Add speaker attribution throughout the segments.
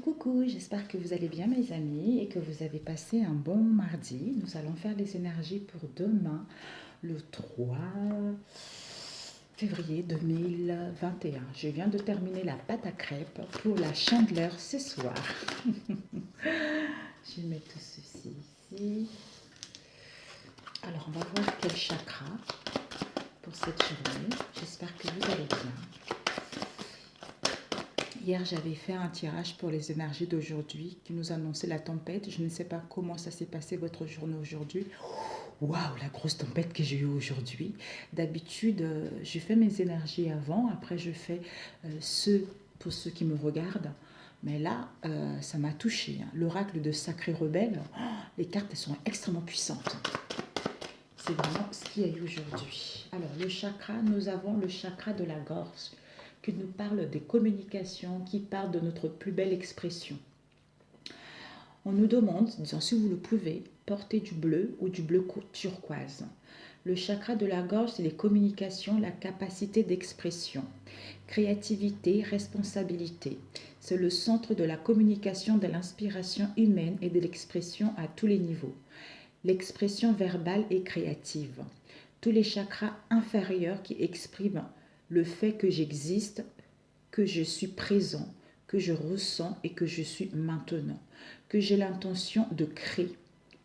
Speaker 1: Coucou, j'espère que vous allez bien mes amis et que vous avez passé un bon mardi. Nous allons faire les énergies pour demain, le 3 février 2021. Je viens de terminer la pâte à crêpes pour la chandeleur ce soir. Je vais mettre tout ceci ici. Alors on va voir quel chakra pour cette journée. J'espère que vous allez bien. Hier, j'avais fait un tirage pour les énergies d'aujourd'hui qui nous annonçait la tempête. Je ne sais pas comment ça s'est passé votre journée aujourd'hui. Waouh, la grosse tempête que j'ai eue aujourd'hui. D'habitude, je fais mes énergies avant. Après, je fais pour ceux qui me regardent. Mais là, ça m'a touché. L'oracle de Sacré Rebelle, les cartes elles sont extrêmement puissantes. C'est vraiment ce qu'il y a eu aujourd'hui. Alors, le chakra, nous avons le chakra de la gorge qui nous parle des communications, qui parle de notre plus belle expression. On nous demande, disons, si vous le pouvez, porter du bleu ou du bleu turquoise. Le chakra de la gorge, c'est les communications, la capacité d'expression, créativité, responsabilité. C'est le centre de la communication, de l'inspiration humaine et de l'expression à tous les niveaux. L'expression verbale est créative. Tous les chakras inférieurs qui expriment le fait que j'existe, que je suis présent, que je ressens et que je suis maintenant, que j'ai l'intention de créer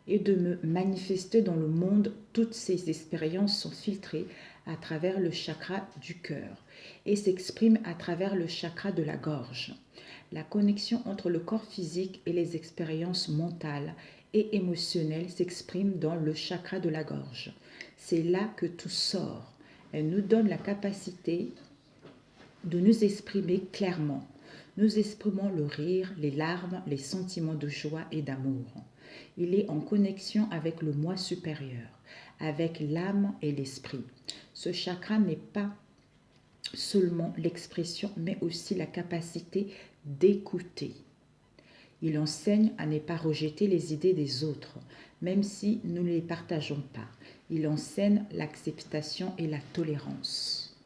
Speaker 1: et de me manifester dans le monde. Toutes ces expériences sont filtrées à travers le chakra du cœur et s'expriment à travers le chakra de la gorge. La connexion entre le corps physique et les expériences mentales et émotionnelles s'exprime dans le chakra de la gorge. C'est là que tout sort. Elle nous donne la capacité de nous exprimer clairement. Nous exprimons le rire, les larmes, les sentiments de joie et d'amour. Il est en connexion avec le moi supérieur, avec l'âme et l'esprit. Ce chakra n'est pas seulement l'expression, mais aussi la capacité d'écouter. Il enseigne à ne pas rejeter les idées des autres, même si nous ne les partageons pas. Il enseigne l'acceptation et la tolérance.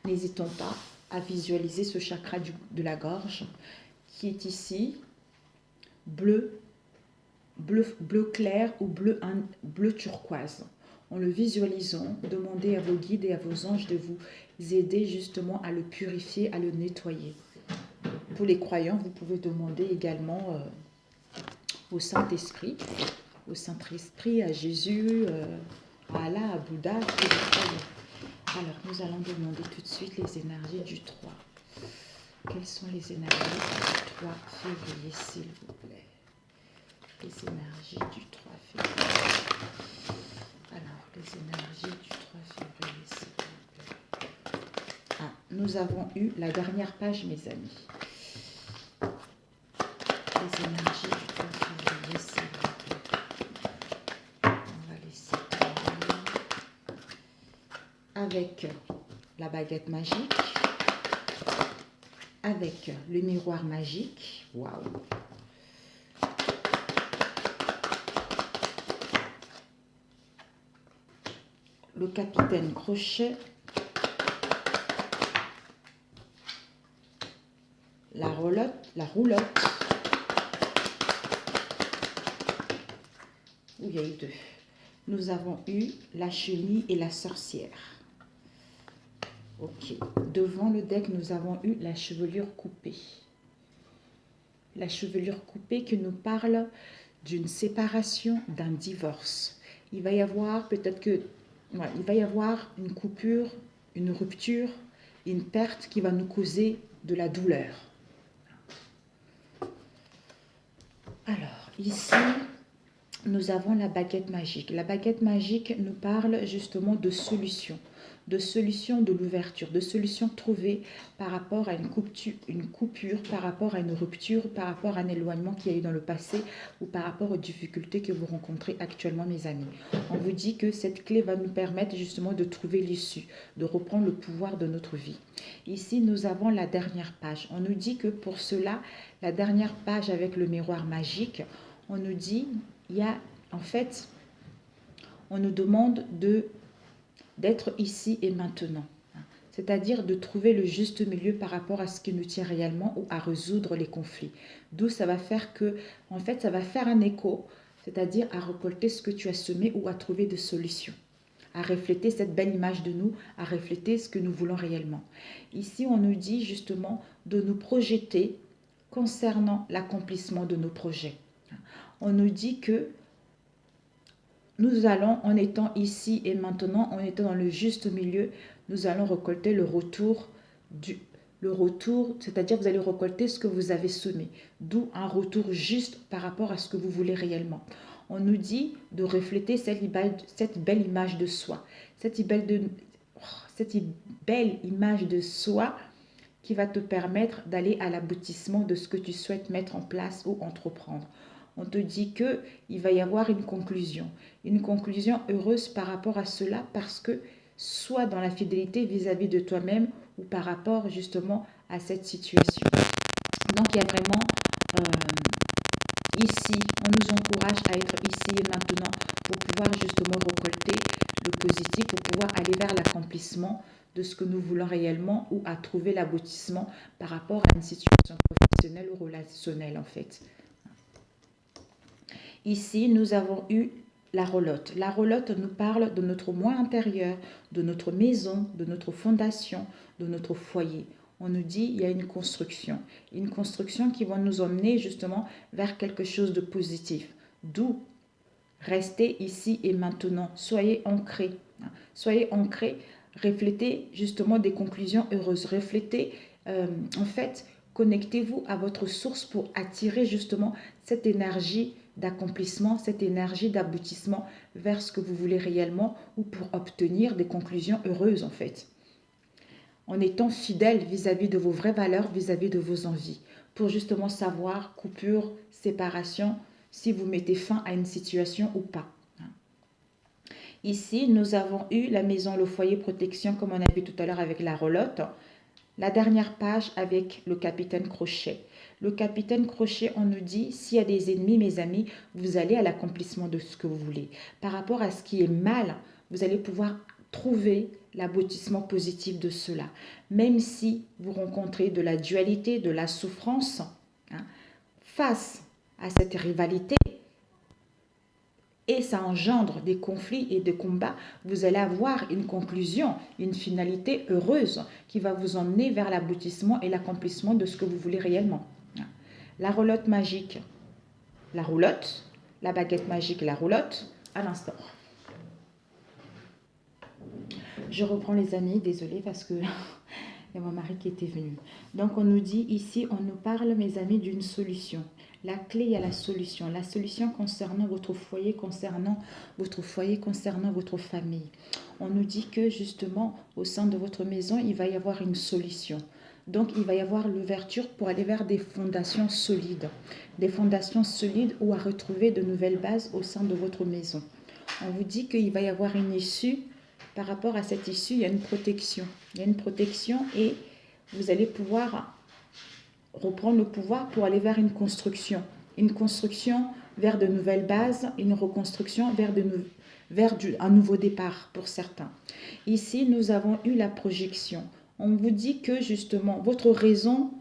Speaker 1: N'hésitons pas à visualiser ce chakra de la gorge qui est ici, bleu clair ou bleu turquoise. En le visualisant, demandez à vos guides et à vos anges de vous aider justement à le purifier, à le nettoyer. Pour les croyants, vous pouvez demander également au Saint-Esprit, à Jésus, à Allah, à Bouddha, tous les croyants. Alors, nous allons demander tout de suite les énergies du 3. Quelles sont les énergies du 3 février, s'il vous plaît? Les énergies du 3 février. Alors, les énergies du 3 février, s'il vous plaît. Ah, nous avons eu la dernière page, mes amis. Les énergies du 3 février, s'il vous plaît. On va laisser avec la baguette magique, avec le miroir magique, waouh, le capitaine crochet, la roulotte, où il y a eu deux. Nous avons eu la chenille et la sorcière. Ok, devant le deck, nous avons eu la chevelure coupée. La chevelure coupée qui nous parle d'une séparation, d'un divorce. Il va y avoir il va y avoir une coupure, une rupture, une perte qui va nous causer de la douleur. Alors, ici, nous avons la baguette magique. La baguette magique nous parle justement de solutions de l'ouverture, de solutions trouvées par rapport à une coupure, par rapport à une rupture, par rapport à un éloignement qu'il y a eu dans le passé ou par rapport aux difficultés que vous rencontrez actuellement, mes amis. On vous dit que cette clé va nous permettre justement de trouver l'issue, de reprendre le pouvoir de notre vie. Ici, nous avons la dernière page. On nous dit que pour cela, la dernière page avec le miroir magique, on nous dit, on nous demande d'être ici et maintenant. c'est-à-dire de trouver le juste milieu par rapport à ce qui nous tient réellement ou à résoudre les conflits. D'où ça va faire que, en fait, ça va faire un écho, c'est-à-dire à récolter ce que tu as semé ou à trouver des solutions, à refléter cette belle image de nous, à refléter ce que nous voulons réellement. Ici, on nous dit justement de nous projeter concernant l'accomplissement de nos projets. On nous dit que nous allons, en étant ici et maintenant, en étant dans le juste milieu, nous allons récolter le retour, c'est-à-dire vous allez récolter ce que vous avez semé, d'où un retour juste par rapport à ce que vous voulez réellement. On nous dit de refléter cette belle image de soi, cette belle image de soi qui va te permettre d'aller à l'aboutissement de ce que tu souhaites mettre en place ou entreprendre. On te dit qu'il va y avoir une conclusion heureuse par rapport à cela, parce que soit dans la fidélité vis-à-vis de toi-même ou par rapport justement à cette situation. Donc il y a vraiment ici, on nous encourage à être ici et maintenant pour pouvoir justement récolter le positif, pour pouvoir aller vers l'accomplissement de ce que nous voulons réellement ou à trouver l'aboutissement par rapport à une situation professionnelle ou relationnelle en fait. Ici, nous avons eu la relote. La relote nous parle de notre moi intérieur, de notre maison, de notre fondation, de notre foyer. On nous dit il y a une construction qui va nous emmener justement vers quelque chose de positif. D'où restez ici et maintenant, soyez ancrés. Soyez ancrés, reflétez justement des conclusions heureuses. Reflétez, en fait, connectez-vous à votre source pour attirer justement cette énergie d'accomplissement, cette énergie d'aboutissement vers ce que vous voulez réellement ou pour obtenir des conclusions heureuses en fait. En étant fidèle vis-à-vis de vos vraies valeurs, vis-à-vis de vos envies, pour justement savoir coupure, séparation, si vous mettez fin à une situation ou pas. Ici, nous avons eu la maison, le foyer, protection, comme on a vu tout à l'heure avec la relote. La dernière page avec le capitaine Crochet. Le capitaine Crochet, on nous dit, s'il y a des ennemis, mes amis, vous allez à l'accomplissement de ce que vous voulez. Par rapport à ce qui est mal, vous allez pouvoir trouver l'aboutissement positif de cela. Même si vous rencontrez de la dualité, de la souffrance, face à cette rivalité, et ça engendre des conflits et des combats, vous allez avoir une conclusion, une finalité heureuse qui va vous emmener vers l'aboutissement et l'accomplissement de ce que vous voulez réellement. La roulotte magique, la roulotte, la baguette magique et la roulotte, à l'instant. Je reprends les amis, désolée parce que il y a mon mari qui était venu. Donc on nous dit ici, on nous parle mes amis d'une solution. La clé à la solution concernant votre foyer, concernant votre famille. On nous dit que justement au sein de votre maison, il va y avoir une solution. Donc il va y avoir l'ouverture pour aller vers des fondations solides ou à retrouver de nouvelles bases au sein de votre maison. On vous dit qu'il va y avoir une issue. Par rapport à cette issue, il y a une protection. Il y a une protection et vous allez pouvoir reprendre le pouvoir pour aller vers une construction vers de nouvelles bases, une reconstruction vers un nouveau départ pour certains. Ici, nous avons eu la projection. On vous dit que justement, votre raison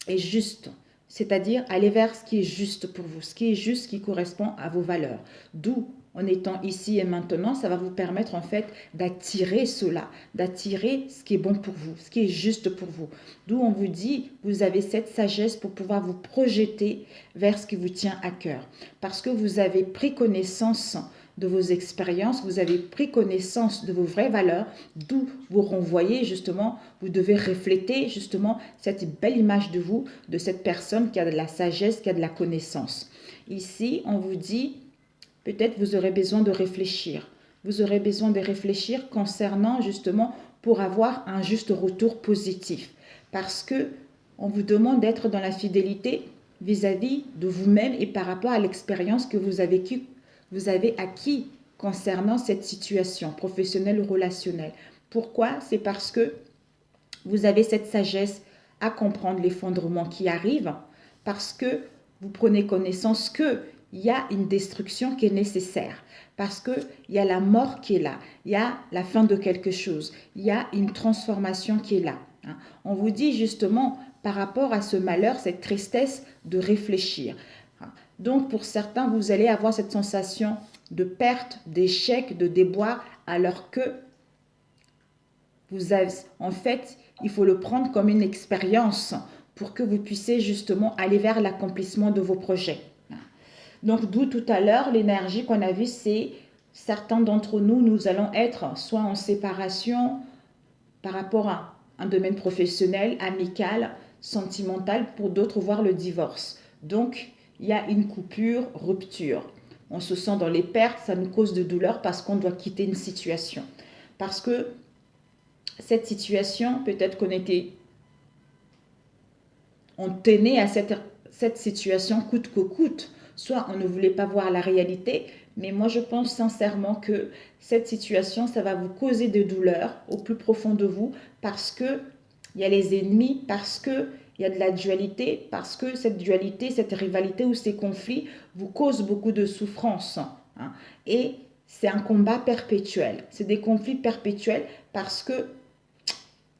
Speaker 1: est juste, c'est-à-dire aller vers ce qui est juste pour vous, ce qui est juste, qui correspond à vos valeurs. D'où, en étant ici et maintenant, ça va vous permettre en fait d'attirer cela, d'attirer ce qui est bon pour vous, ce qui est juste pour vous. D'où on vous dit, vous avez cette sagesse pour pouvoir vous projeter vers ce qui vous tient à cœur. Parce que vous avez pris connaissance de vos expériences, vous avez pris connaissance de vos vraies valeurs, d'où vous renvoyez justement, vous devez refléter justement cette belle image de vous, de cette personne qui a de la sagesse, qui a de la connaissance. Ici, on vous dit, peut-être vous aurez besoin de réfléchir. Vous aurez besoin de réfléchir concernant justement pour avoir un juste retour positif. Parce que on vous demande d'être dans la fidélité vis-à-vis de vous-même et par rapport à l'expérience que vous avez acquis concernant cette situation professionnelle ou relationnelle. Pourquoi? C'est parce que vous avez cette sagesse à comprendre l'effondrement qui arrive, parce que vous prenez connaissance que il y a une destruction qui est nécessaire. Parce qu'il y a la mort qui est là, il y a la fin de quelque chose, il y a une transformation qui est là. Hein. On vous dit justement, par rapport à ce malheur, cette tristesse, de réfléchir. Hein. Donc, pour certains, vous allez avoir cette sensation de perte, d'échec, de déboire, alors que vous avez, en fait, il faut le prendre comme une expérience pour que vous puissiez justement aller vers l'accomplissement de vos projets. Donc, d'où tout à l'heure, l'énergie qu'on a vue, c'est certains d'entre nous, nous allons être soit en séparation par rapport à un domaine professionnel, amical, sentimental, pour d'autres, voir le divorce. Donc, il y a une coupure, rupture. On se sent dans les pertes, ça nous cause de douleur parce qu'on doit quitter une situation. Parce que cette situation, peut-être on tenait à cette situation coûte que coûte. Soit on ne voulait pas voir la réalité, mais moi je pense sincèrement que cette situation, ça va vous causer des douleurs au plus profond de vous parce que il y a les ennemis, parce que il y a de la dualité, parce que cette dualité, cette rivalité ou ces conflits vous causent beaucoup de souffrance. Hein. Et c'est un combat perpétuel, c'est des conflits perpétuels parce que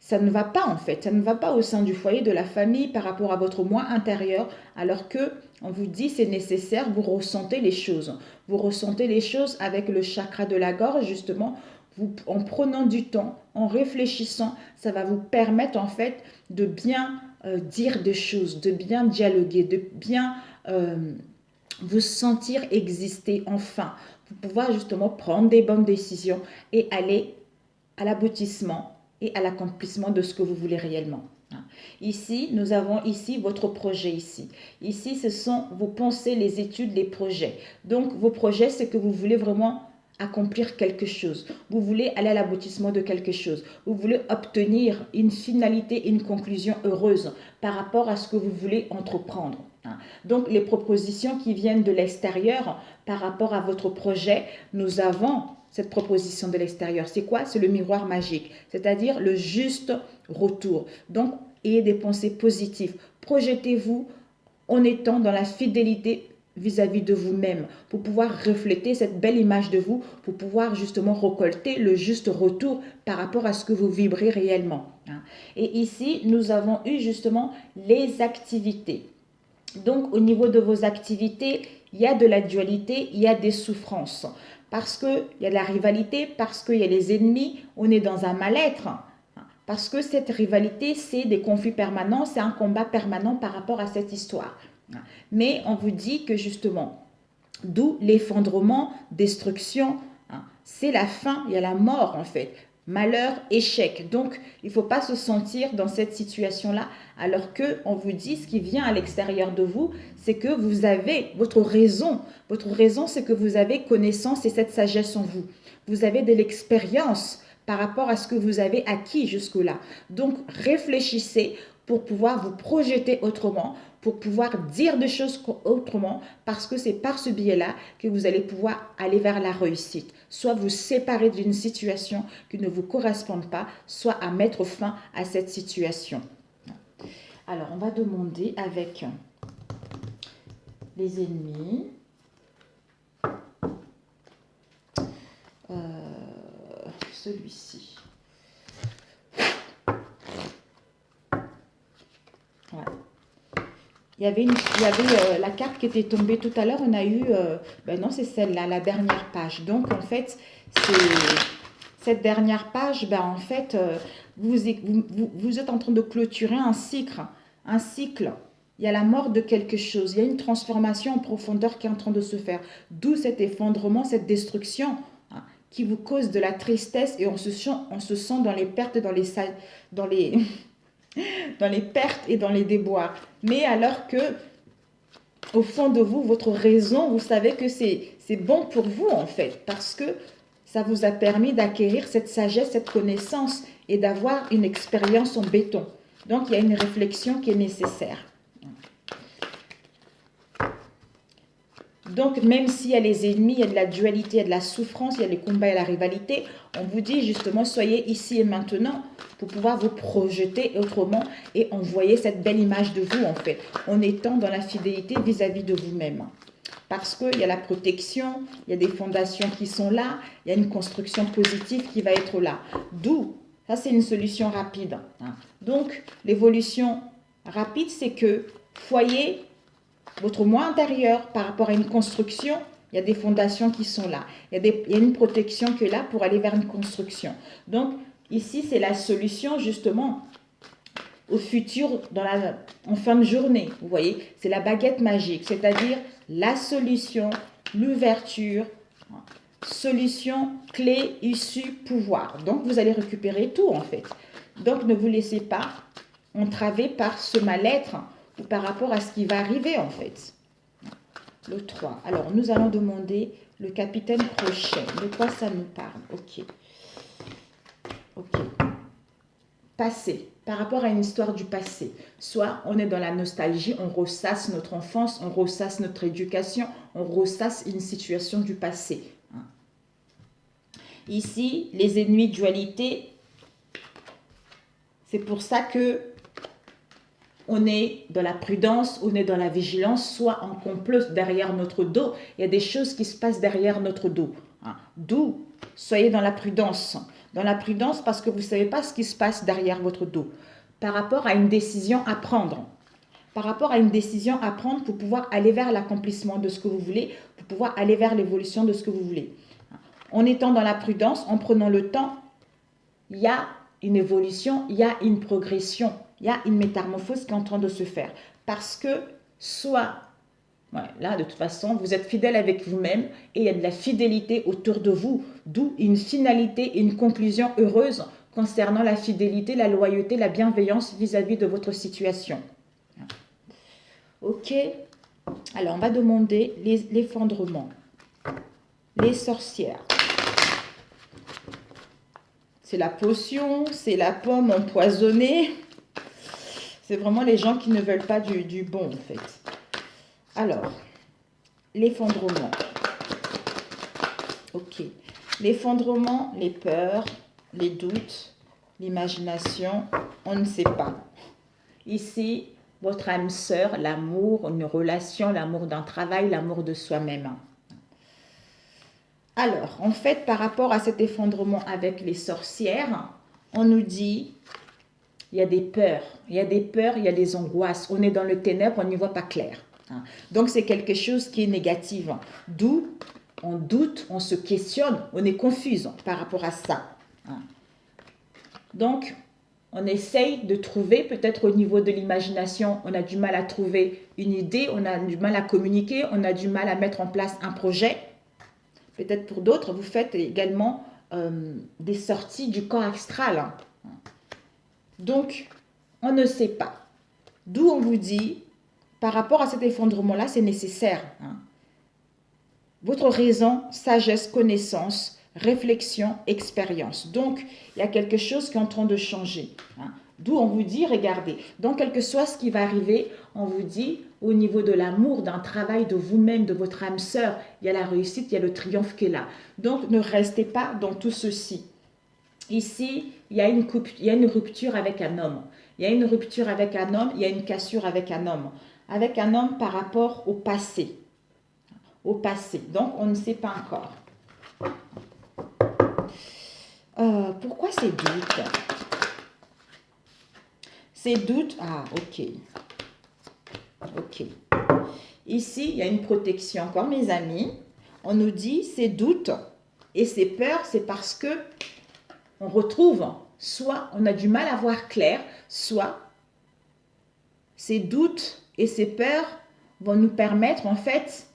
Speaker 1: ça ne va pas en fait, ça ne va pas au sein du foyer, de la famille par rapport à votre moi intérieur, alors que on vous dit c'est nécessaire, vous ressentez les choses. Vous ressentez les choses avec le chakra de la gorge justement, en prenant du temps, en réfléchissant, ça va vous permettre en fait de bien dire des choses, de bien dialoguer, de bien vous sentir exister enfin, pour pouvoir justement prendre des bonnes décisions et aller à l'aboutissement et à l'accomplissement de ce que vous voulez réellement. Ici, nous avons ici votre projet ici. Ici, ce sont vos pensées, les études, les projets. Donc, vos projets, c'est que vous voulez vraiment accomplir quelque chose. Vous voulez aller à l'aboutissement de quelque chose. Vous voulez obtenir une finalité, une conclusion heureuse par rapport à ce que vous voulez entreprendre. Donc, les propositions qui viennent de l'extérieur par rapport à votre projet, nous avons cette proposition de l'extérieur. C'est quoi? C'est le miroir magique, c'est-à-dire le juste retour. Donc, ayez des pensées positives. Projetez-vous en étant dans la fidélité vis-à-vis de vous-même pour pouvoir refléter cette belle image de vous, pour pouvoir justement récolter le juste retour par rapport à ce que vous vibrez réellement. Et ici, nous avons eu justement les activités. Donc, au niveau de vos activités, il y a de la dualité, il y a des souffrances. Parce qu'il y a de la rivalité, parce qu'il y a les ennemis, on est dans un mal-être. Parce que cette rivalité, c'est des conflits permanents, c'est un combat permanent par rapport à cette histoire. Mais on vous dit que justement, d'où l'effondrement, destruction, c'est la fin, il y a la mort en fait. Malheur, échec. Donc, il ne faut pas se sentir dans cette situation-là, alors qu'on vous dit ce qui vient à l'extérieur de vous, c'est que vous avez votre raison. Votre raison, c'est que vous avez connaissance et cette sagesse en vous. Vous avez de l'expérience par rapport à ce que vous avez acquis jusque-là. Donc, réfléchissez pour pouvoir vous projeter autrement, pour pouvoir dire des choses autrement, parce que c'est par ce biais-là que vous allez pouvoir aller vers la réussite. Soit vous séparer d'une situation qui ne vous correspond pas, soit à mettre fin à cette situation. Alors, on va demander avec les ennemis. Celui-ci. Voilà. Il y avait la carte qui était tombée tout à l'heure, on a eu, non c'est celle-là, la dernière page. Donc en fait, cette dernière page, en fait, vous êtes en train de clôturer un cycle. Un cycle. Il y a la mort de quelque chose, il y a une transformation en profondeur qui est en train de se faire. D'où cet effondrement, cette destruction qui vous cause de la tristesse et on se sent dans les pertes et dans les pertes et dans les déboires. Mais alors que, au fond de vous, votre raison, vous savez que c'est bon pour vous en fait, parce que ça vous a permis d'acquérir cette sagesse, cette connaissance et d'avoir une expérience en béton. Donc, il y a une réflexion qui est nécessaire. Donc, même s'il y a les ennemis, il y a de la dualité, il y a de la souffrance, il y a les combats et la rivalité, on vous dit justement, soyez ici et maintenant pour pouvoir vous projeter autrement et envoyer cette belle image de vous, en fait, en étant dans la fidélité vis-à-vis de vous-même. parce qu'il y a la protection, il y a des fondations qui sont là, il y a une construction positive qui va être là. D'où, ça c'est une solution rapide. Donc, l'évolution rapide, c'est que foyer, votre moi intérieur, par rapport à une construction, il y a des fondations qui sont là. Il y a une protection qui est là pour aller vers une construction. Donc, ici, c'est la solution justement au futur en fin de journée. Vous voyez, c'est la baguette magique, c'est-à-dire la solution, l'ouverture, solution, clé, issue, pouvoir. Donc, vous allez récupérer tout en fait. Donc, ne vous laissez pas entraver par ce mal-être ou par rapport à ce qui va arriver en fait. Le 3. Alors, nous allons demander le capitaine Crochet. De quoi ça nous parle? Ok. Ok. Passé. Par rapport à une histoire du passé. Soit on est dans la nostalgie, on ressasse notre enfance, on ressasse notre éducation, on ressasse une situation du passé. Ici, les ennemis dualité, c'est pour ça que on est dans la prudence, on est dans la vigilance, soit on complot derrière notre dos. Il y a des choses qui se passent derrière notre dos. D'où, soyez dans la prudence. Dans la prudence parce que vous ne savez pas ce qui se passe derrière votre dos. Par rapport à une décision à prendre. Par rapport à une décision à prendre pour pouvoir aller vers l'accomplissement de ce que vous voulez, pour pouvoir aller vers l'évolution de ce que vous voulez. En étant dans la prudence, en prenant le temps, il y a une évolution, il y a une progression, il y a une métamorphose qui est en train de se faire. Parce que soit, là de toute façon, vous êtes fidèle avec vous-même et il y a de la fidélité autour de vous, d'où une finalité et une conclusion heureuse concernant la fidélité, la loyauté, la bienveillance vis-à-vis de votre situation. Ok, alors on va demander l'effondrement, les sorcières. C'est la potion, c'est la pomme empoisonnée. C'est vraiment les gens qui ne veulent pas du bon, en fait. Alors, l'effondrement. Ok. L'effondrement, les peurs, les doutes, l'imagination, on ne sait pas. Ici, votre âme sœur, l'amour, une relation, l'amour d'un travail, l'amour de soi-même. Alors, en fait, par rapport à cet effondrement avec les sorcières, on nous dit, il y a des peurs, il y a des peurs, il y a des angoisses. On est dans le ténèbre, on n'y voit pas clair. Donc, c'est quelque chose qui est négatif. D'où on doute, on se questionne, on est confuse par rapport à ça. Donc, on essaye de trouver, peut-être au niveau de l'imagination, on a du mal à trouver une idée, on a du mal à communiquer, on a du mal à mettre en place un projet. Peut-être pour d'autres, vous faites également des sorties du corps astral. Donc, on ne sait pas. D'où on vous dit, par rapport à cet effondrement-là, c'est nécessaire. Votre raison, sagesse, connaissance, réflexion, expérience. Donc, il y a quelque chose qui est en train de changer. D'où on vous dit, regardez, donc quel que soit ce qui va arriver, on vous dit, au niveau de l'amour, d'un travail de vous-même, de votre âme sœur, il y a la réussite, il y a le triomphe qui est là. Donc, ne restez pas dans tout ceci. Ici, il y a une rupture avec un homme. Il y a une rupture avec un homme, il y a une cassure avec un homme. Avec un homme par rapport au passé. Au passé. Donc, on ne sait pas encore. Pourquoi ces doutes? Ces doutes, ok. Ok. Ici, il y a une protection. Encore, mes amis, on nous dit ces doutes et ces peurs, c'est parce que on retrouve, soit on a du mal à voir clair, soit ces doutes et ces peurs vont nous permettre, en fait,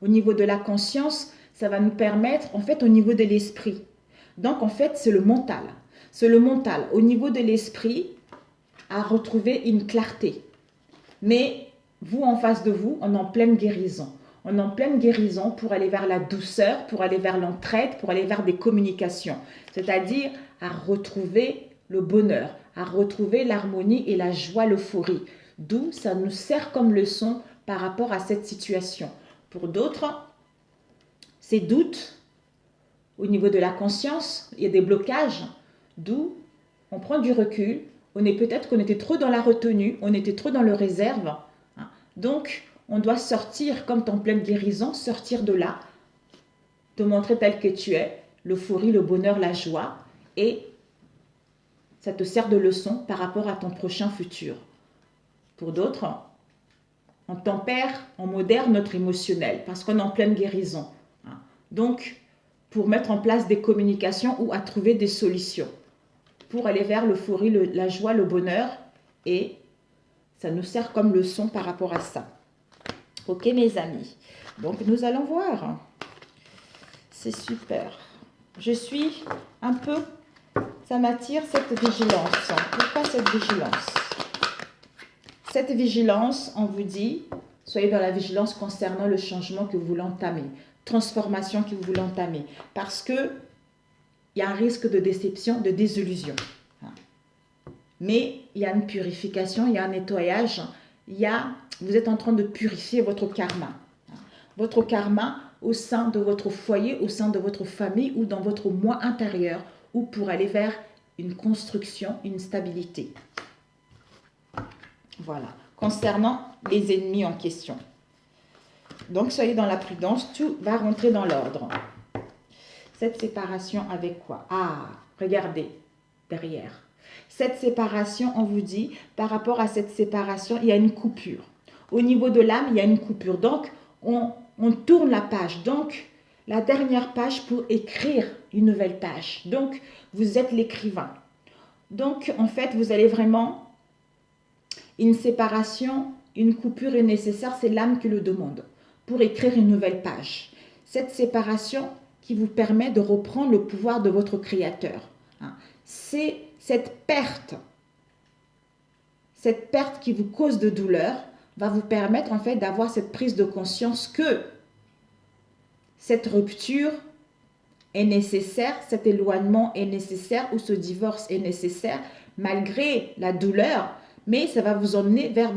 Speaker 1: au niveau de la conscience, ça va nous permettre, en fait, au niveau de l'esprit. Donc, en fait, c'est le mental. C'est le mental, au niveau de l'esprit, à retrouver une clarté. Mais vous, en face de vous, on est en pleine guérison. On est en pleine guérison pour aller vers la douceur, pour aller vers l'entraide, pour aller vers des communications. C'est-à-dire à retrouver le bonheur, à retrouver l'harmonie et la joie, l'euphorie. D'où ça nous sert comme leçon par rapport à cette situation. Pour d'autres, ces doutes, au niveau de la conscience, il y a des blocages, d'où on prend du recul. Peut-être qu'on était trop dans la retenue, on était trop dans le réserve. Donc, on doit sortir, comme en pleine guérison, sortir de là, te montrer tel que tu es, l'euphorie, le bonheur, la joie, et ça te sert de leçon par rapport à ton prochain futur. Pour d'autres, on tempère, on modère notre émotionnel parce qu'on est en pleine guérison. Donc, pour mettre en place des communications ou à trouver des solutions pour aller vers l'euphorie, la joie, le bonheur, et ça nous sert comme leçon par rapport à ça. Ok mes amis, donc nous allons voir. C'est super. Je suis un peu, ça m'attire cette vigilance. Pourquoi cette vigilance? Cette vigilance, on vous dit, soyez dans la vigilance concernant le changement que vous voulez entamer, transformation que vous voulez entamer, parce que il y a un risque de déception, de désillusion. Mais il y a une purification, il y a un nettoyage, vous êtes en train de purifier votre karma. Votre karma au sein de votre foyer, au sein de votre famille ou dans votre moi intérieur, ou pour aller vers une construction, une stabilité. Voilà, concernant les ennemis en question. Donc, soyez dans la prudence, tout va rentrer dans l'ordre. Cette séparation avec quoi? Ah, regardez, derrière. Cette séparation, on vous dit, par rapport à cette séparation, il y a une coupure. Au niveau de l'âme, il y a une coupure. Donc, on tourne la page. Donc, la dernière page pour écrire une nouvelle page. Donc, vous êtes l'écrivain. Donc, en fait, vous allez vraiment... Une séparation, une coupure est nécessaire, c'est l'âme qui le demande pour écrire une nouvelle page. Cette séparation qui vous permet de reprendre le pouvoir de votre créateur. C'est cette perte qui vous cause de douleur va vous permettre en fait d'avoir cette prise de conscience que cette rupture est nécessaire, cet éloignement est nécessaire ou ce divorce est nécessaire malgré la douleur, mais ça va vous emmener vers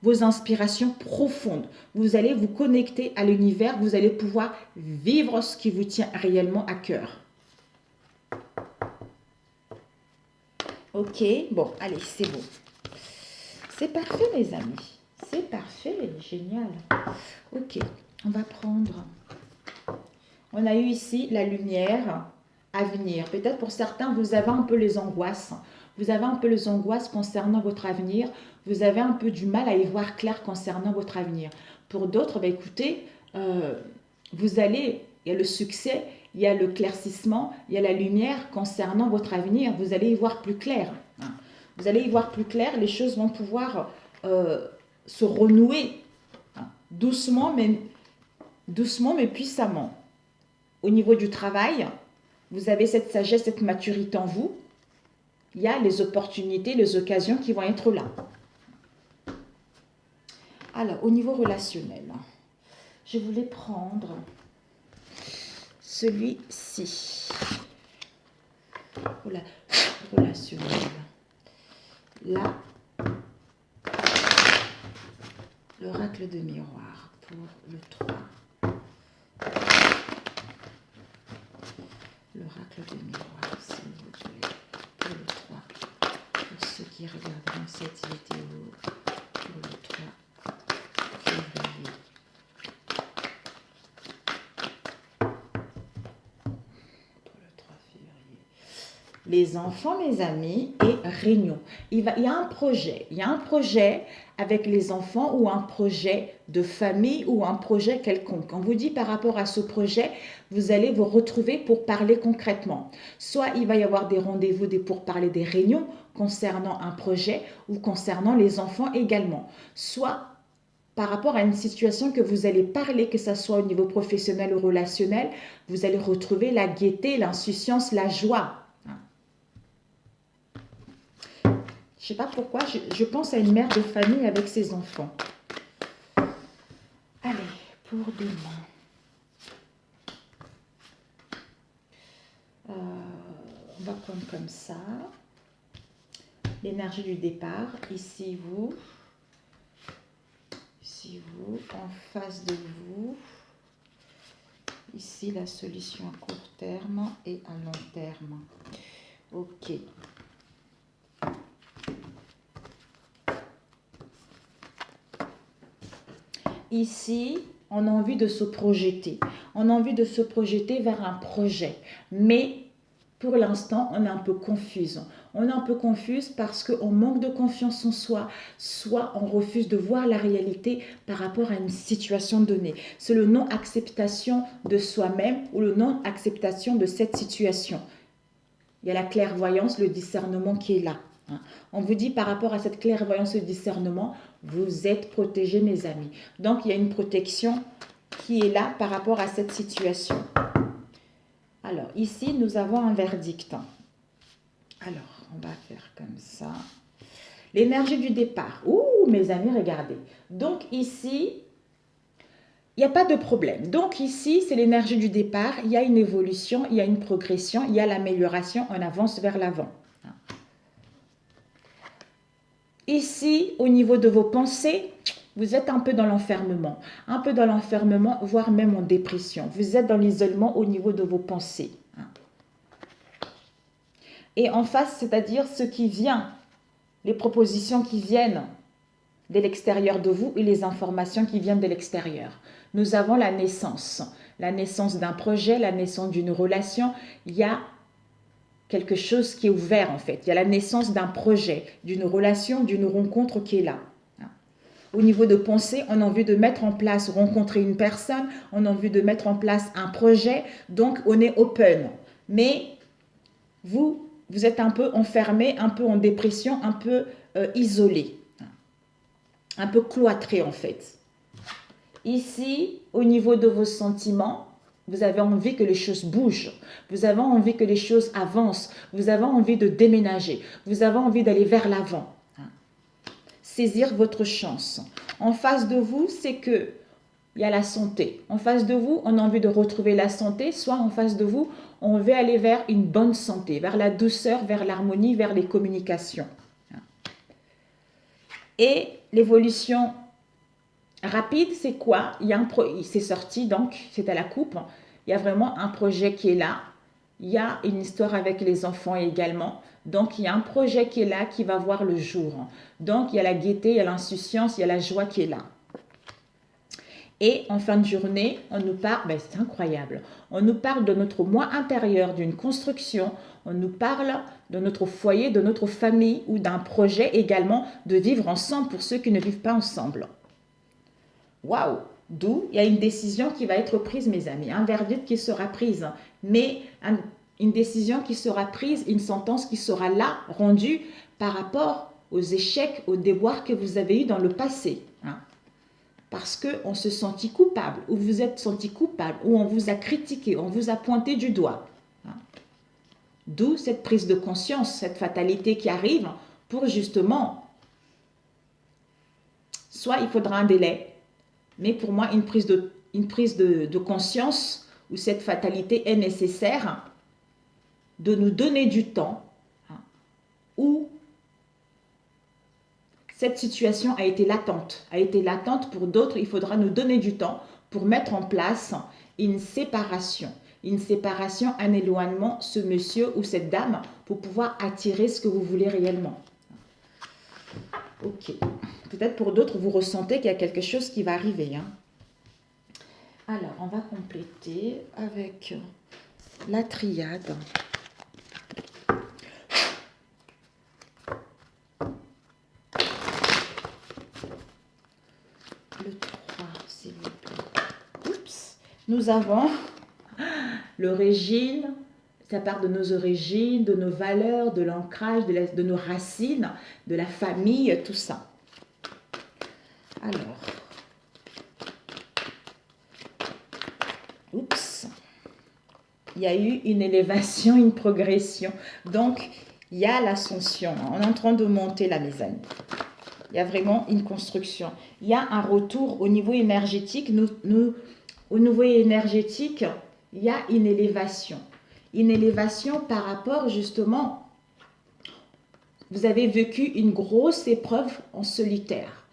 Speaker 1: vos inspirations profondes. Vous allez vous connecter à l'univers, vous allez pouvoir vivre ce qui vous tient réellement à cœur. Ok, bon, allez, c'est bon. C'est parfait, mes amis. C'est parfait, génial. Ok, on va prendre... On a eu ici la lumière à venir. Peut-être pour certains, vous avez un peu les angoisses. Vous avez un peu les angoisses concernant votre avenir. Vous avez un peu du mal à y voir clair concernant votre avenir. Pour d'autres, bah, écoutez, vous allez, il y a le succès, il y a le claircissement, il y a la lumière concernant votre avenir. Vous allez y voir plus clair. Vous allez y voir plus clair. Les choses vont pouvoir se renouer doucement, mais puissamment. Au niveau du travail, vous avez cette sagesse, cette maturité en vous. Il y a les opportunités, les occasions qui vont être là. Alors, au niveau relationnel, je voulais prendre celui-ci. Voilà, relationnel. Là, l'oracle de miroir pour le 3. L'oracle de miroir, s'il vous plaît, pour le 3. Pour ceux qui regarderont cette vidéo, pour le 3 février. Pour le 3 février. Les enfants, mes amis, et réunion. Il y a un projet avec les enfants ou un projet de famille ou un projet quelconque. On vous dit par rapport à ce projet, vous allez vous retrouver pour parler concrètement. Soit il va y avoir des rendez-vous pour parler des réunions concernant un projet ou concernant les enfants également. Soit par rapport à une situation que vous allez parler, que ce soit au niveau professionnel ou relationnel, vous allez retrouver la gaieté, l'insouciance, la joie. Je ne sais pas pourquoi, je pense à une mère de famille avec ses enfants. Allez, pour demain. On va prendre comme ça. L'énergie du départ. Ici, vous. Ici, vous. En face de vous. Ici, la solution à court terme et à long terme. Ok. ici, on a envie de se projeter. On a envie de se projeter vers un projet. Mais pour l'instant, on est un peu confuse. On est un peu confuse parce qu'on manque de confiance en soi, soit on refuse de voir la réalité par rapport à une situation donnée. C'est le non-acceptation de soi-même ou le non-acceptation de cette situation. Il y a la clairvoyance, le discernement qui est là. On vous dit par rapport à cette clairvoyance et discernement, vous êtes protégés, mes amis. Donc, il y a une protection qui est là par rapport à cette situation. Alors, ici, nous avons un verdict. Alors, on va faire comme ça. L'énergie du départ. Ouh, mes amis, regardez. Donc, ici, il n'y a pas de problème. Donc, ici, c'est l'énergie du départ. Il y a une évolution, il y a une progression, il y a l'amélioration. On avance vers l'avant. Ici, au niveau de vos pensées, vous êtes un peu dans l'enfermement. Un peu dans l'enfermement, voire même en dépression. Vous êtes dans l'isolement au niveau de vos pensées. Et en face, c'est-à-dire ce qui vient, les propositions qui viennent de l'extérieur de vous et les informations qui viennent de l'extérieur. Nous avons la naissance d'un projet, la naissance d'une relation. Il y a quelque chose qui est ouvert en fait. Il y a la naissance d'un projet, d'une relation, d'une rencontre qui est là. Au niveau de pensée, on a envie de mettre en place, rencontrer une personne, on a envie de mettre en place un projet, donc on est open. Mais vous êtes un peu enfermé, un peu en dépression, un peu isolé, un peu cloîtré en fait. Ici, au niveau de vos sentiments, vous avez envie que les choses bougent, vous avez envie que les choses avancent, vous avez envie de déménager, vous avez envie d'aller vers l'avant. Saisir votre chance. En face de vous, c'est que il y a la santé. En face de vous, on a envie de retrouver la santé, soit en face de vous, on veut aller vers une bonne santé, vers la douceur, vers l'harmonie, vers les communications. Et l'évolution rapide, c'est quoi? C'est sorti, donc c'est à la coupe. Il y a vraiment un projet qui est là. Il y a une histoire avec les enfants également. Donc, il y a un projet qui est là, qui va voir le jour. Donc, il y a la gaieté, il y a l'insouciance, il y a la joie qui est là. Et en fin de journée, on nous parle, c'est incroyable, on nous parle de notre moi intérieur, d'une construction, on nous parle de notre foyer, de notre famille ou d'un projet également de vivre ensemble pour ceux qui ne vivent pas ensemble. Waouh! D'où il y a une décision qui va être prise, mes amis, un verdict qui sera prise, mais une décision qui sera prise, une sentence qui sera là, rendue par rapport aux échecs, aux déboires que vous avez eus dans le passé. Parce qu'on se sentit coupable, ou vous êtes senti coupable, ou on vous a critiqué, on vous a pointé du doigt. D'où cette prise de conscience, cette fatalité qui arrive pour justement, soit il faudra un délai, mais pour moi, une prise de conscience où cette fatalité est nécessaire, de nous donner du temps, où cette situation a été latente pour d'autres, il faudra nous donner du temps pour mettre en place une séparation, un éloignement, ce monsieur ou cette dame, pour pouvoir attirer ce que vous voulez réellement. Ok. Peut-être pour d'autres, vous ressentez qu'il y a quelque chose qui va arriver. Alors, on va compléter avec la triade. Le 3, s'il vous plaît. Oups. Nous avons l'origine. Ça part de nos origines, de nos valeurs, de l'ancrage, de nos racines, de la famille, tout ça. Alors, oups, il y a eu une élévation, une progression. Donc, il y a l'ascension. On est en train de monter là, mes amis. Il y a vraiment une construction. Il y a un retour au niveau énergétique. Au niveau énergétique, il y a une élévation. Une élévation par rapport justement, vous avez vécu une grosse épreuve en solitaire.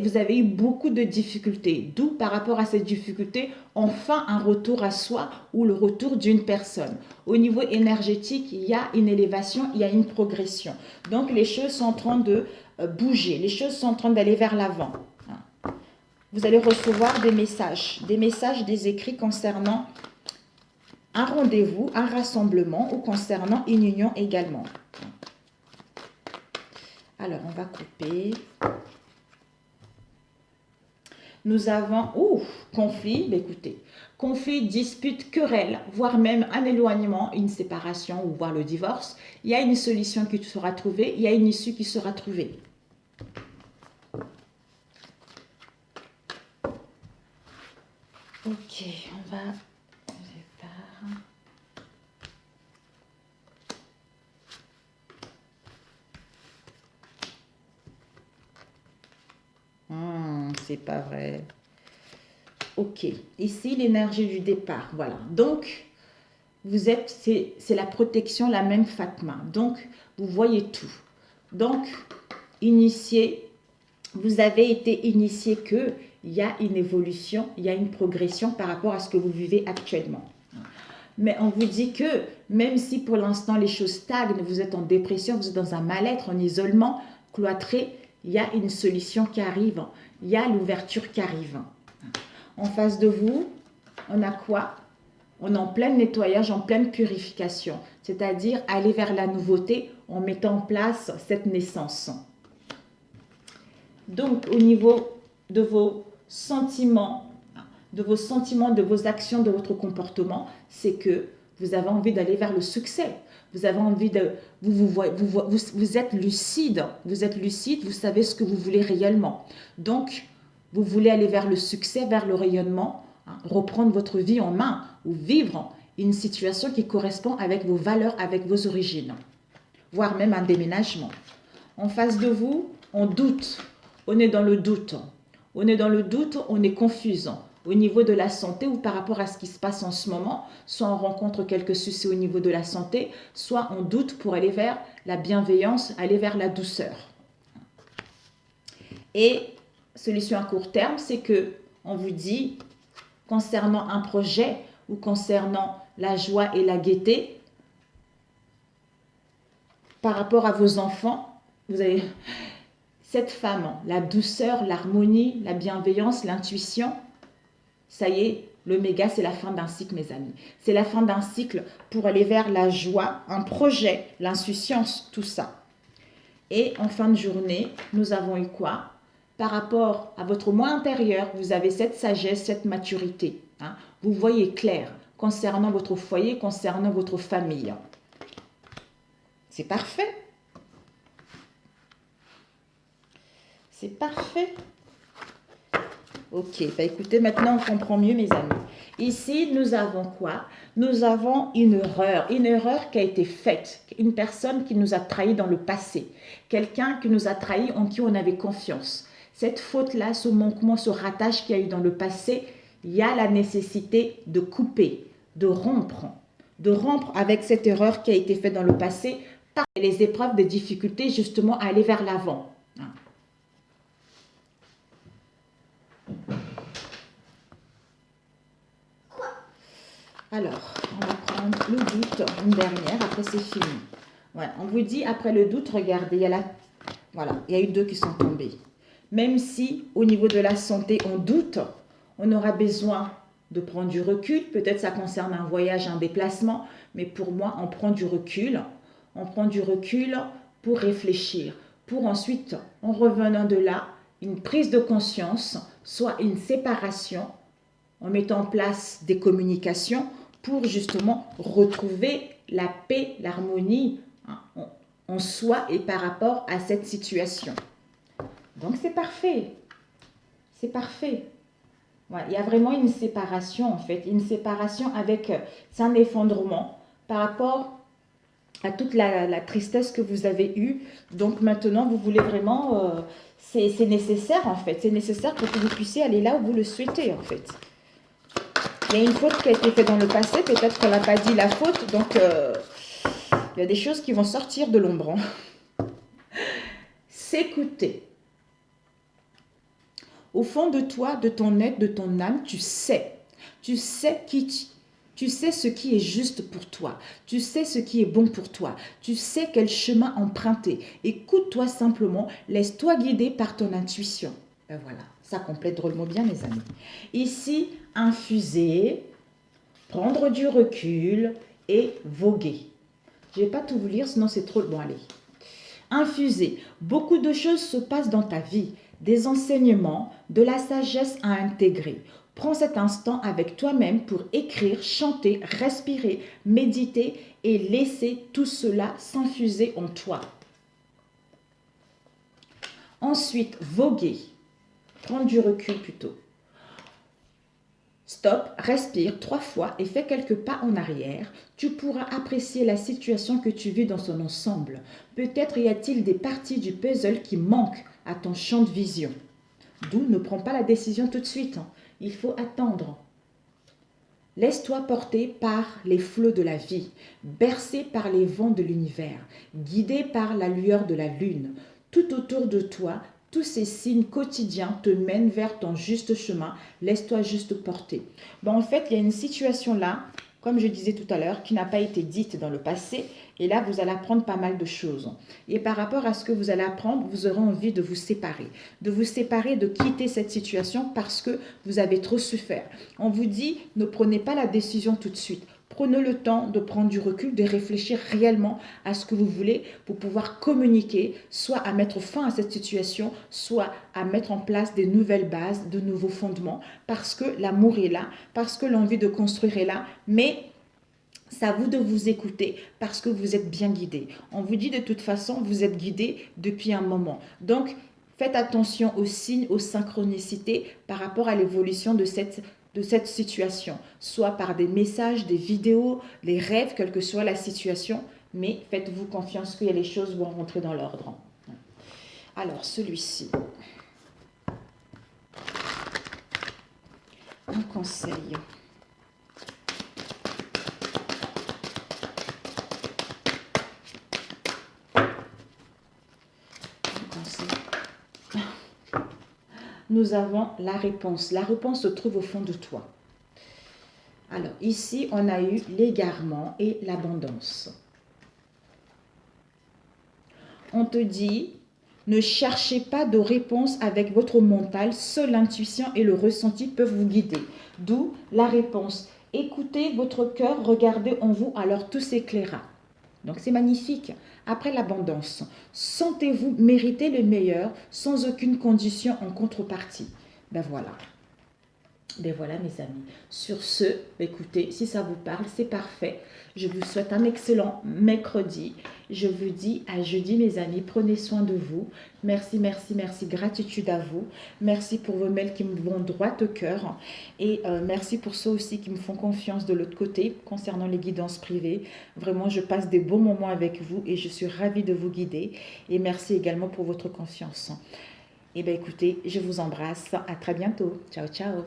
Speaker 1: Vous avez eu beaucoup de difficultés, d'où par rapport à ces difficultés, enfin un retour à soi ou le retour d'une personne. Au niveau énergétique, il y a une élévation, il y a une progression. Donc les choses sont en train de bouger, les choses sont en train d'aller vers l'avant. vous allez recevoir des messages, des écrits concernant un rendez-vous, un rassemblement ou concernant une union également. Alors, on va couper. Nous avons, conflit, écoutez, conflit, dispute, querelle, voire même un éloignement, une séparation ou voire le divorce. Il y a une solution qui sera trouvée, il y a une issue qui sera trouvée. Ok, on va... c'est pas vrai. Ok, ici l'énergie du départ, voilà. Donc, vous êtes, c'est la protection, la même Fatma. Donc, vous voyez tout. Donc, initié, vous avez été initié que il y a une évolution, il y a une progression par rapport à ce que vous vivez actuellement. Mais on vous dit que même si pour l'instant les choses stagnent, vous êtes en dépression, vous êtes dans un mal-être, en isolement, cloîtré, il y a une solution qui arrive, il y a l'ouverture qui arrive. En face de vous, on a quoi? On est en plein nettoyage, en pleine purification, c'est-à-dire aller vers la nouveauté en mettant en place cette naissance. Donc, au niveau de vos sentiments, de vos actions, de votre comportement, c'est que vous avez envie d'aller vers le succès. Vous avez envie de... Vous êtes lucide. Vous êtes lucide, vous savez ce que vous voulez réellement. Donc, vous voulez aller vers le succès, vers le rayonnement, reprendre votre vie en main ou vivre une situation qui correspond avec vos valeurs, avec vos origines, voire même un déménagement. En face de vous, on doute. On est dans le doute. On est dans le doute, on est confusant. Au niveau de la santé ou par rapport à ce qui se passe en ce moment, soit on rencontre quelques soucis au niveau de la santé, soit on doute pour aller vers la bienveillance, aller vers la douceur. Et solution à court terme, c'est que on vous dit, concernant un projet ou concernant la joie et la gaieté, par rapport à vos enfants, vous avez cette femme, la douceur, l'harmonie, la bienveillance, l'intuition. Ça y est, l'oméga, c'est la fin d'un cycle, mes amis. C'est la fin d'un cycle pour aller vers la joie, un projet, l'insouciance, tout ça. Et en fin de journée, nous avons eu quoi? Par rapport à votre moi intérieur, vous avez cette sagesse, cette maturité. Vous voyez clair concernant votre foyer, concernant votre famille. C'est parfait. C'est parfait. Ok, bah écoutez, maintenant on comprend mieux, mes amis. Ici, nous avons quoi? Nous avons une erreur qui a été faite. Une personne qui nous a trahis dans le passé. Quelqu'un qui nous a trahis, en qui on avait confiance. Cette faute-là, ce manquement, ce ratage qu'il y a eu dans le passé, il y a la nécessité de couper, de rompre avec cette erreur qui a été faite dans le passé par les épreuves, des difficultés, justement, à aller vers l'avant. Alors, on va prendre le doute, une dernière, après c'est fini. Ouais, on vous dit, après le doute, regardez, il y a eu 2 qui sont tombés. Même si, au niveau de la santé, on doute, on aura besoin de prendre du recul. Peut-être ça concerne un voyage, un déplacement, mais pour moi, on prend du recul. On prend du recul pour réfléchir, pour ensuite, en revenant de là, une prise de conscience, soit une séparation, en mettant en place des communications pour justement retrouver la paix, l'harmonie en soi et par rapport à cette situation. Donc c'est parfait. C'est parfait. Ouais, il y a vraiment une séparation en fait. Une séparation avec... C'est un effondrement par rapport à toute la tristesse que vous avez eue. Donc maintenant, vous voulez vraiment... c'est nécessaire en fait. C'est nécessaire pour que vous puissiez aller là où vous le souhaitez en fait. Il y a une faute qui a été faite dans le passé. Peut-être qu'on n'a pas dit la faute. Donc, il y a des choses qui vont sortir de l'ombre. S'écouter. Au fond de toi, de ton être, de ton âme, tu sais. Tu sais ce qui est juste pour toi. Tu sais ce qui est bon pour toi. Tu sais quel chemin emprunter. Écoute-toi simplement. Laisse-toi guider par ton intuition. Ben voilà. Ça complète drôlement bien, mes amis. Ici, infuser, prendre du recul et voguer. Je ne vais pas tout vous lire, sinon c'est trop... Bon, allez. Infuser. Beaucoup de choses se passent dans ta vie. Des enseignements, de la sagesse à intégrer. Prends cet instant avec toi-même pour écrire, chanter, respirer, méditer et laisser tout cela s'infuser en toi. Ensuite, voguer. Prendre du recul plutôt. Stop, respire 3 fois et fais quelques pas en arrière. Tu pourras apprécier la situation que tu vis dans son ensemble. Peut-être y a-t-il des parties du puzzle qui manquent à ton champ de vision. D'où ne prends pas la décision tout de suite. Il faut attendre. Laisse-toi porter par les flots de la vie, bercé par les vents de l'univers, guidé par la lueur de la lune. Tout autour de toi, tous ces signes quotidiens te mènent vers ton juste chemin. Laisse-toi juste porter. En fait, il y a une situation là, comme je disais tout à l'heure, qui n'a pas été dite dans le passé. Et là, vous allez apprendre pas mal de choses. Et par rapport à ce que vous allez apprendre, vous aurez envie de vous séparer. De quitter cette situation parce que vous avez trop souffert. On vous dit, ne prenez pas la décision tout de suite. Prenez le temps de prendre du recul, de réfléchir réellement à ce que vous voulez pour pouvoir communiquer, soit à mettre fin à cette situation, soit à mettre en place des nouvelles bases, de nouveaux fondements, parce que l'amour est là, parce que l'envie de construire est là, mais c'est à vous de vous écouter parce que vous êtes bien guidé. On vous dit de toute façon, vous êtes guidé depuis un moment. Donc, faites attention aux signes, aux synchronicités par rapport à l'évolution de cette situation. Soit par des messages, des vidéos, des rêves, quelle que soit la situation. Mais faites-vous confiance que les choses vont rentrer dans l'ordre. Alors, celui-ci. Un conseil. Nous avons la réponse. La réponse se trouve au fond de toi. Alors, ici, on a eu l'égarement et l'abondance. On te dit, ne cherchez pas de réponse avec votre mental, seule l'intuition et le ressenti peuvent vous guider. D'où la réponse. Écoutez votre cœur, regardez en vous, alors tout s'éclairera. Donc c'est magnifique. Après l'abondance, sentez-vous mériter le meilleur sans aucune condition en contrepartie. Ben voilà. Ben voilà mes amis. Sur ce, écoutez, si ça vous parle, c'est parfait. Je vous souhaite un excellent mercredi. Je vous dis à jeudi mes amis. Prenez soin de vous. Merci, merci, merci. Gratitude à vous. Merci pour vos mails qui me vont droit au cœur. Et merci pour ceux aussi qui me font confiance de l'autre côté concernant les guidances privées. Vraiment, je passe des beaux moments avec vous et je suis ravie de vous guider. Et merci également pour votre confiance. Et bien écoutez, je vous embrasse. À très bientôt. Ciao, ciao.